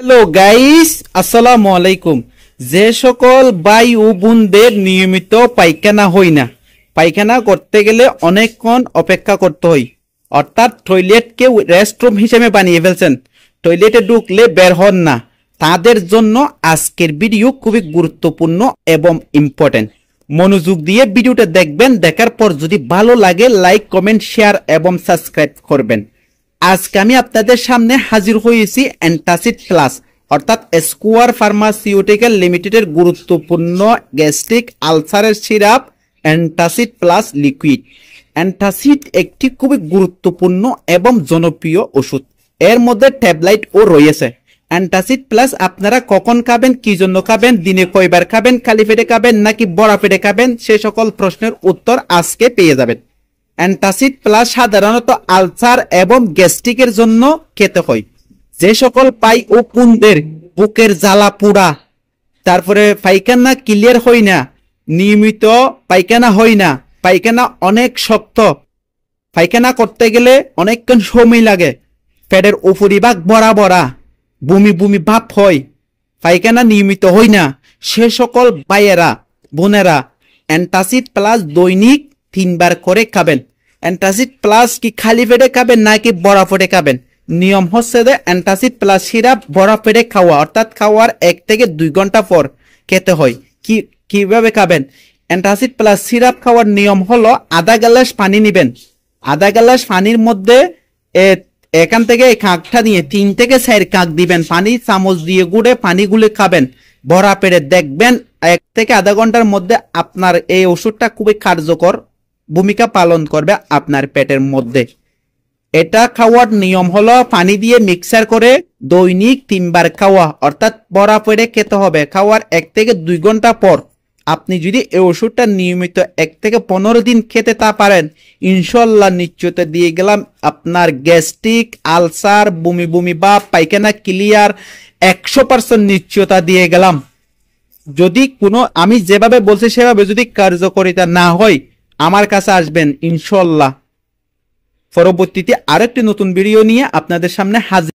Hello guys, আসসালামু আলাইকুম। যে সকল ভাই ও বোনদের নিয়মিত পায়খানা হয় না, পায়খানা করতে গেলে অনেকক্ষণ অপেক্ষা করতে হয়, অর্থাৎ টয়লেটকে রেস্টরুম হিসেবে বানিয়ে ফেলছেন, টয়লেটে ঢুকলে বের হন না, তাদের জন্য আজকের ভিডিও খুবই গুরুত্বপূর্ণ এবং ইম্পর্টেন্ট। মনোযোগ দিয়ে ভিডিওটা দেখবেন, দেখার পর যদি ভালো লাগে লাইক, কমেন্ট, শেয়ার এবং সাবস্ক্রাইব করবেন। আজকে আমি আপনাদের সামনে হাজির হয়েছি অ্যান্টাসিড প্লাস অর্থাৎ স্কোয়ার ফার্মাসিউটিক্যাল লিমিটেডের গুরুত্বপূর্ণ গ্যাস্ট্রিক আলসারের syrup antacid plus liquid. Antacid একটি খুবই গুরুত্বপূর্ণ এবং জনপ্রিয় ওষুধ। এর মধ্যে ট্যাবলেটও রয়েছে। অ্যান্টাসিড প্লাস আপনারা কখন খাবেন, কি জন্য খাবেন, দিনে কয়বার খাবেন, খালি পেটে খাবেন নাকি বড়া পেটে খাবেন, সে সকল প্রশ্নের উত্তর আজকে পেয়ে যাবেন। অ্যান্টাসিড প্লাস সাধারণত আলসার এবং গ্যাস্ট্রিকের জন্য খেতে হয়। যে সকল পাই ও পুনদের বুকের জ্বালা পোড়া, তারপরে পায়খানা ক্লিয়ার হয় না, নিয়মিত পায়খানা হয় না, পায়খানা অনেক শক্ত, পায়খানা করতে গেলে অনেকক্ষণ সময় লাগে, পেটের উপরিভাগ বড়া বড়া, বমি বমি ভাব হয়, পায়খানা নিয়মিত হয় না, সে সকল ভাইয়েরা বোনেরা অ্যান্টাসিড প্লাস দৈনিক 3 বার করে খাবেন। অ্যান্টাসিড প্লাস কি খালি পেটে খাবেন নাকি বড়া পেটে খাবেন? নিয়ম হচ্ছে যে অ্যান্টাসিড প্লাস সিরাপ বড়া পেটে খাওয়া, অর্থাৎ খাওয়ার 1 থেকে 2 ঘন্টা পর খেতে হয়। কিভাবে খাবেন? অ্যান্টাসিড প্লাস সিরাপ খাওয়ার নিয়ম হলো আধা গ্লাস পানি নেবেন, আধা গ্লাস পানির মধ্যে এখান থেকে এই কাঁকটা নিয়ে 3 থেকে 4 কাঁক দিবেন, পানি চামচ দিয়ে গুড়ে পানি গুলে খাবেন বড়া পেটে। দেখবেন 1 থেকে আধা ঘন্টার মধ্যে আপনার এই ওষুধটা খুবই কার্যকর ভূমিকা পালন করবে আপনার পেটের মধ্যে। এটা খাওয়ার নিয়ম হলো পানি দিয়ে মিক্সার করে দৈনিক 3 বার খাওয়া, অর্থাৎ বড়া পেটে খেতে হবে খাওয়ার 1 থেকে 2 ঘন্টা পর। আপনি যদি এই ওষুধটা নিয়মিত 1 থেকে 15 দিন খেতে তা পারেন, ইনশাল্লাহ নিশ্চয়তা দিয়ে গেলাম আপনার গ্যাস্ট্রিক আলসার বমি বমি বা পায়খানা ক্লিয়ার 100% নিশ্চয়তা দিয়ে গেলাম। যদি কোনো আমি যেভাবে বলছি সেভাবে যদি কার্যকারিতা না হয় আমার কাছে আসবেন, ইনশাল্লাহ পরবর্তীতে আরেকটি নতুন ভিডিও নিয়ে আপনাদের সামনে হাজির।